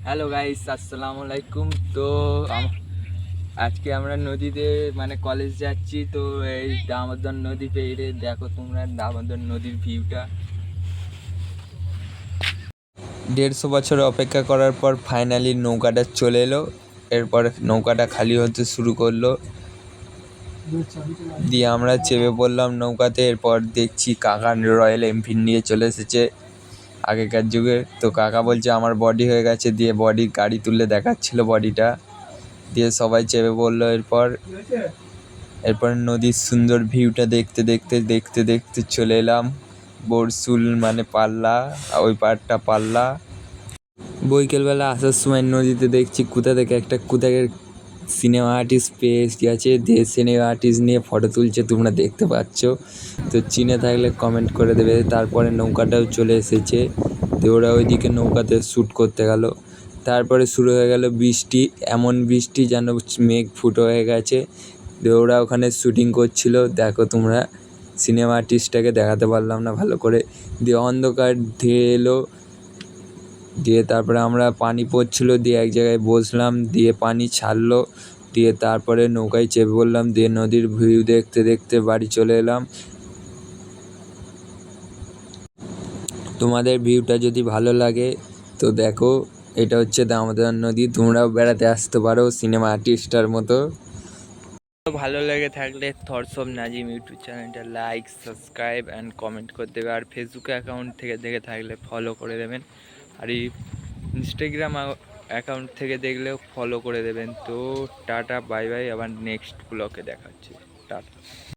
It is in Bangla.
হ্যালো গাইস, আসসালামু আলাইকুম। তো আজকে আমরা নদীতে মানে কলেজ যাচ্ছি। তো এই দামোদর নদী পেরিয়ে দেখো তোমরা দামোদর নদীর ভিউটা। 150 বছর অপেক্ষা করার পর ফাইনালি নৌকাটা চলে এলো। এরপর নৌকাটা খালি হতে শুরু করলো, দিয়ে আমরা চেপে পড়লাম নৌকাতে। এরপর দেখছি কাকা রয়্যাল এনফিল্ড নিয়ে চলে এসেছে আগেকার যুগে। তো কাকা বলছে আমার বডি হয়ে গেছে, দিয়ে বডি গাড়ি তুলে দেখাচ্ছিল বডিটা, দিয়ে সবাই চেপে পড়লো। এরপর নদীর সুন্দর ভিউটা দেখতে দেখতে দেখতে দেখতে চলে এলাম বরশুল মানে পাল্লা, ওই পাড়টা পাল্লা। বৈকালবেলা আসার সময় নদীতে দেখছি কোথা থেকে সিনেমা আর্টিস্ট পেয়ে গেছে, দিয়ে সিনেমা আর্টিস্ট নিয়ে ফটো তুলছে, তোমরা দেখতে পাচ্ছ। তো চিনে থাকলে কমেন্ট করে দেবে। তারপরে নৌকাটাও চলে এসেছে, তো ওরা ওইদিকে নৌকাতে শ্যুট করতে গেল। তারপরে শুরু হয়ে গেল বৃষ্টি, এমন বৃষ্টি যেন মেঘ ফুটো হয়ে গেছে। দিয়ে ওরা ওখানে শ্যুটিং করছিল, দেখো তোমরা। সিনেমা আর্টিস্টটাকে দেখাতে পারলাম না ভালো করে। দিয়ে অন্ধকার ধেয়ে এলো, দিয়ে তারপরে আমরা পানি পড়ছিল, দিয়ে এক জায়গায় বসলাম, দিয়ে পানি ছাড়লো, দিয়ে তারপরে নৌকায় চেপে পড়লাম, দিয়ে নদীর ভিউ দেখতে দেখতে বাড়ি চলে এলাম। তোমাদের ভিউটা যদি ভালো লাগে তো দেখো, এটা হচ্ছে দামোদর নদী। তোমরাও বেড়াতে আসতে পারো সিনেমা আর্টিস্টার মতো। ভালো লেগে থাকলে থটস অফ নাজিম ইউটিউব চ্যানেলটা লাইক, সাবস্ক্রাইব অ্যান্ড কমেন্ট করে দেবে। আর ফেসবুক অ্যাকাউন্ট থেকে দেখে থাকলে ফলো করে দেবেন। আর এই ইনস্টাগ্রাম অ্যাকাউন্ট থেকে দেখলেও ফলো করে দেবেন। তো টাটা, বাই বাই, আবার নেক্সট ব্লগে দেখা হচ্ছে। টাটা।